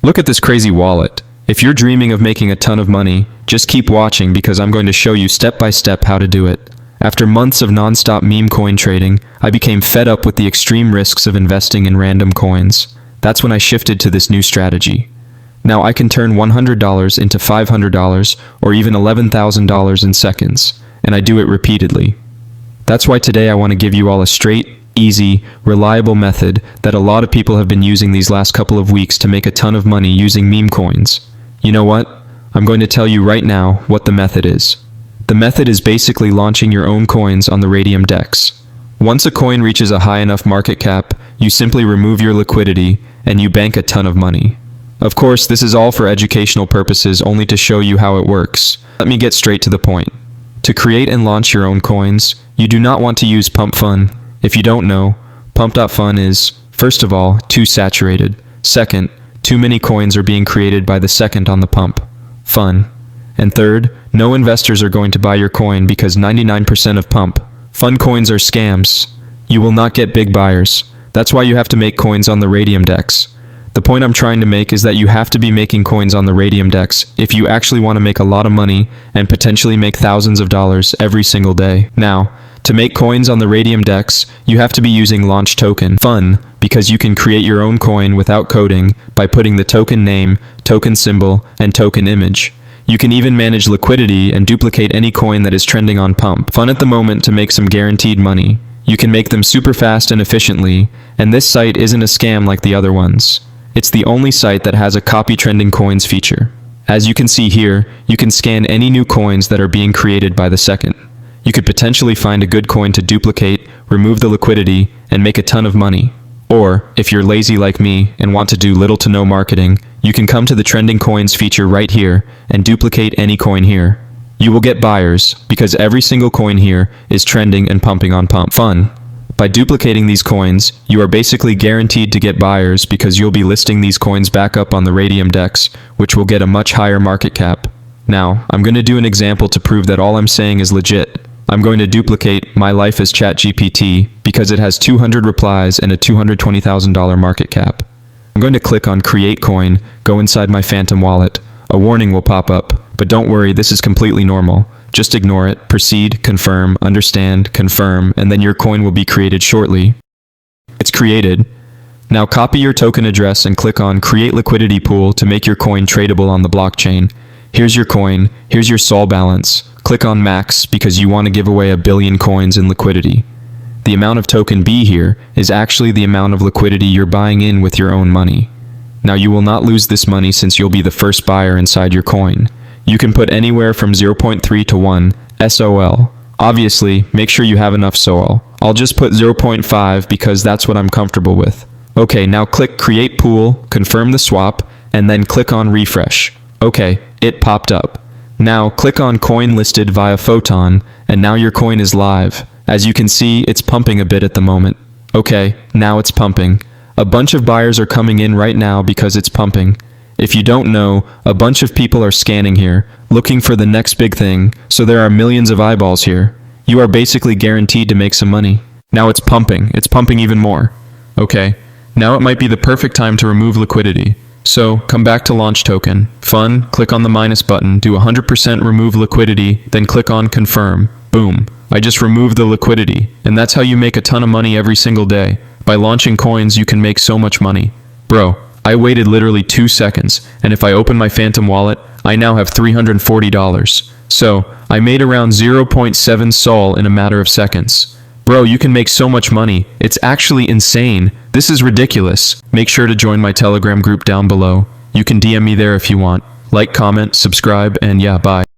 Look at this crazy wallet. If you're dreaming of making a ton of money, just keep watching because I'm going to show you step by step how to do it. After months of non-stop meme coin trading, I became fed up with the extreme risks of investing in random coins. That's when I shifted to this new strategy. Now I can turn $100 into $500 or even $11,000 in seconds, and I do it repeatedly. That's why today I want to give you all a straight, easy, reliable method that a lot of people have been using these last couple of weeks to make a ton of money using meme coins. You know what? I'm going to tell you right now what the method is. The method is basically launching your own coins on the Raydium DEX. Once a coin reaches a high enough market cap, you simply remove your liquidity and you bank a ton of money. Of course, this is all for educational purposes, only to show you how it works. Let me get straight to the point. To create and launch your own coins, you do not want to use Pump.Fun. If you don't know, Pump.Fun is, first of all, too saturated. Second, too many coins are being created by the second on the Pump.Fun. And third, no investors are going to buy your coin because 99% of Pump.Fun coins are scams. You will not get big buyers. That's why you have to make coins on the Raydium DEX. The point I'm trying to make is that you have to be making coins on the Raydium DEX if you actually want to make a lot of money and potentially make thousands of dollars every single day. Now, to make coins on the Raydium DEX, you have to be using launch token fun because you can create your own coin without coding by putting the token name, token symbol, and token image. You can even manage liquidity and duplicate any coin that is trending on Pump.Fun at the moment to make some guaranteed money. You can make them super fast and efficiently, and this site isn't a scam like the other ones. It's the only site that has a copy trending coins feature. As you can see here, you can scan any new coins that are being created by the second. You could potentially find a good coin to duplicate, remove the liquidity, and make a ton of money. Or, if you're lazy like me and want to do little to no marketing, you can come to the trending coins feature right here and duplicate any coin here. You will get buyers because every single coin here is trending and pumping on Pump.Fun. By duplicating these coins, you are basically guaranteed to get buyers because you'll be listing these coins back up on the Raydium DEX, which will get a much higher market cap. Now, I'm going to do an example to prove that all I'm saying is legit. I'm going to duplicate My Life as ChatGPT because it has 200 replies and a $220,000 market cap. I'm going to click on Create Coin, go inside my Phantom wallet. A warning will pop up, but don't worry, this is completely normal. Just ignore it, proceed, confirm, understand, confirm, and then your coin will be created shortly. It's created. Now copy your token address and click on Create Liquidity Pool to make your coin tradable on the blockchain. Here's your coin, here's your sol balance. Click on Max because you want to give away 1 billion coins in liquidity. The amount of token B here is actually the amount of liquidity you're buying in with your own money. Now you will not lose this money since you'll be the first buyer inside your coin. You can put anywhere from 0.3 to 1 SOL. Obviously, make sure you have enough SOL. I'll just put 0.5 because that's what I'm comfortable with. Okay, now click Create Pool, confirm the swap, and then click on Refresh. Okay, it popped up. Now click on Coin Listed via Photon, and now your coin is live. As you can see, it's pumping a bit at the moment. Okay, now it's pumping. A bunch of buyers are coming in right now because it's pumping. If you don't know, a bunch of people are scanning here, looking for the next big thing, so there are millions of eyeballs here. You are basically guaranteed to make some money. Now it's pumping even more. Okay, now it might be the perfect time to remove liquidity. So, come back to Launch Token, Fun, click on the minus button, do 100% remove liquidity, then click on Confirm. Boom. I just removed the liquidity, and that's how you make a ton of money every single day. By launching coins, you can make so much money. Bro, I waited literally 2 seconds, and if I open my Phantom wallet, I now have $340. So, I made around 0.7 SOL in a matter of seconds. Bro, you can make so much money. It's actually insane. This is ridiculous. Make sure to join my Telegram group down below. You can DM me there if you want. Like, comment, subscribe, and yeah, bye.